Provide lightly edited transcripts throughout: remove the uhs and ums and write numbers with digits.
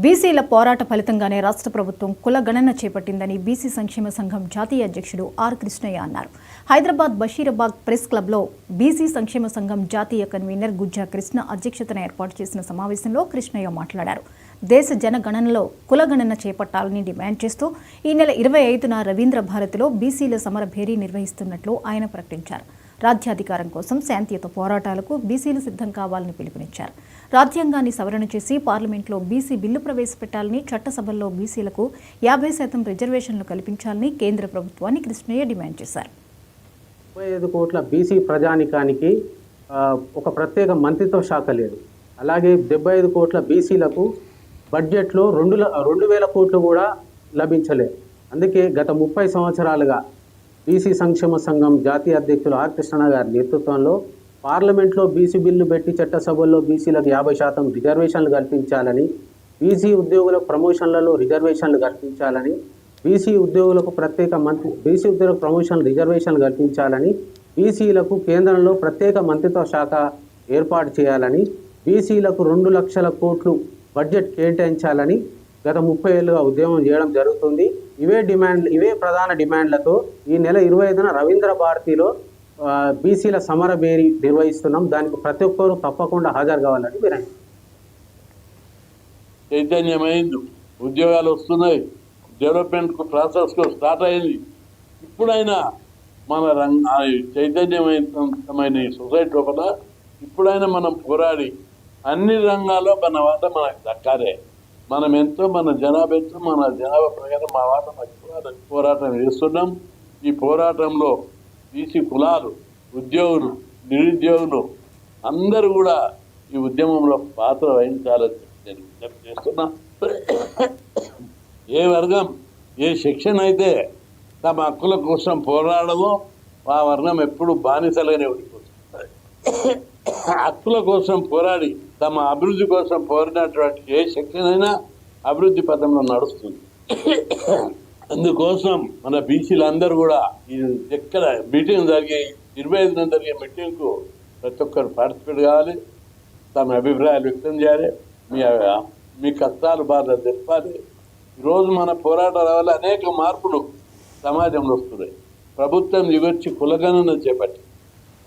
బీసీల పోరాట ఫలితంగానే రాష్ట్ర ప్రభుత్వం కుల గణన చేపట్టిందని బీసీ సంక్షేమ సంఘం జాతీయ అధ్యక్షుడు ఆర్ కృష్ణయ్య అన్నారు. హైదరాబాద్ బషీరాబాద్ ప్రెస్ క్లబ్లో బీసీ సంక్షేమ సంఘం జాతీయ కన్వీనర్ గుజ్జా కృష్ణ అధ్యక్షతన ఏర్పాటు చేసిన సమావేశంలో కృష్ణయ్య మాట్లాడారు. దేశ జనగణనలో కుల గణన చేపట్టాలని డిమాండ్ చేస్తూ ఈ నెల 25న రవీంద్ర భారతిలో బీసీల సమర భేరీ నిర్వహిస్తున్నట్లు ఆయన ప్రకటించారు. రాజ్యాధికారం కోసం శాంతియుత పోరాటాలకు బీసీలు సిద్ధం కావాలని పిలుపునిచ్చారు. రాజ్యాంగాన్ని సవరణ చేసి పార్లమెంట్లో బీసీ బిల్లు ప్రవేశపెట్టాలని, చట్టసభల్లో బీసీలకు 50% రిజర్వేషన్లు కల్పించాలని కేంద్ర ప్రభుత్వాన్ని కృష్ణయ్య డిమాండ్ చేశారు. 35 కోట్ల బీసీ ప్రజానికానికి ఒక ప్రత్యేక మంత్రిత్వ శాఖ లేదు. అలాగే 75 కోట్ల బీసీలకు బడ్జెట్లో 2,000 కోట్లు కూడా లభించలేదు. అందుకే గత 30 సంవత్సరాలుగా బీసీ సంక్షేమ సంఘం జాతీయ అధ్యక్షులు ఆర్ కృష్ణ గారి నేతృత్వంలో పార్లమెంట్లో బీసీ బిల్లు పెట్టి చట్టసభల్లో బీసీలకు 50% రిజర్వేషన్లు కల్పించాలని, బీసీ ఉద్యోగులకు ప్రమోషన్లలో రిజర్వేషన్లు కల్పించాలని, బీసీ ఉద్యోగులకు ప్రమోషన్ రిజర్వేషన్లు కల్పించాలని, బీసీలకు కేంద్రంలో ప్రత్యేక మంత్రిత్వ శాఖ ఏర్పాటు చేయాలని, బీసీలకు 2 లక్షల కోట్లు బడ్జెట్ కేటాయించాలని గత 30 ఏళ్ళుగా ఉద్యమం చేయడం జరుగుతుంది. ఇవే ప్రధాన డిమాండ్లతో ఈ నెల 25న రవీంద్ర భారతిలో బీసీల సమర భేరీ నిర్వహిస్తున్నాం. దానికి ప్రతి ఒక్కరూ తప్పకుండా హాజరు కావాలని వినండి. చైతన్యమైంది, ఉద్యోగాలు వస్తున్నాయి, డెవలప్మెంట్ ప్రాసెస్ స్టార్ట్ అయింది. ఇప్పుడైనా మన చైతన్యమైన సొసైటీ లోపల ఇప్పుడైనా మనం పోరాడి అన్ని రంగాల్లో మన వాట మనకు దక్కాలే. మనం ఎంతో మన జనాభా ప్రకారం మా వాట పోరాటం చేస్తున్నాం. ఈ పోరాటంలో బీసీ కులాలు, ఉద్యోగులు, నిరుద్యోగులు అందరూ కూడా ఈ ఉద్యమంలో పాత్ర వహించాలని నేను విజ్ఞప్తి చేస్తున్నా. ఏ వర్గం, ఏ సెక్షన్ అయితే తమ హక్కుల కోసం పోరాడమో ఆ వర్గం ఎప్పుడు బానిసలుగానే ఉండిపోతుంది. హక్కుల కోసం పోరాడి తమ అభివృద్ధి కోసం పోరాడినటువంటి ఏ సెక్షన్ అయినా అభివృద్ధి పథంలో నడుస్తుంది. అందుకోసం మన బీసీలందరూ కూడా ఎక్కడ మీటింగ్ జరిగే 25న జరిగే మీటింగ్కు ప్రతి ఒక్కరు పార్టిసిపేట్ కావాలి, తమ అభిప్రాయాలు వ్యక్తం చేయాలి, మీ కష్టాలు బాధ తెలపాలి. ఈరోజు మన పోరాటాల వల్ల అనేక మార్పులు సమాజంలో వస్తున్నాయి. ప్రభుత్వం దిగొచ్చి కులగణన చేపట్టి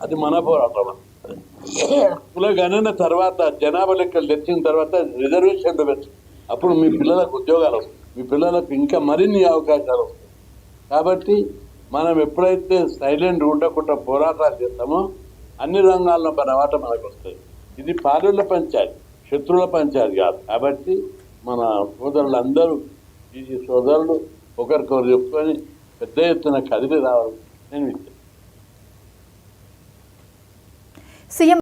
అది మన పోరాటం. కులగణన తర్వాత జనాభా లెక్కలు తెచ్చిన తర్వాత రిజర్వేషన్లు పెట్టి అప్పుడు మీ పిల్లలకు ఉద్యోగాలు వస్తాయి, మీ పిల్లలకు ఇంకా మరిన్ని అవకాశాలు వస్తాయి. కాబట్టి మనం ఎప్పుడైతే సైలెంట్ ఉండకుండా పోరాటాలు చేస్తామో అన్ని రంగాల్లో మన వాట మనకు వస్తాయి. ఇది పాలుల పంచాయతీ, శత్రువుల పంచాయతీ కాదు. కాబట్టి మన సోదరులందరూ బీసీ సోదరులు ఒకరికొకరు చెప్పుకొని పెద్ద ఎత్తున కదిలి రావాలి నేను సీఎం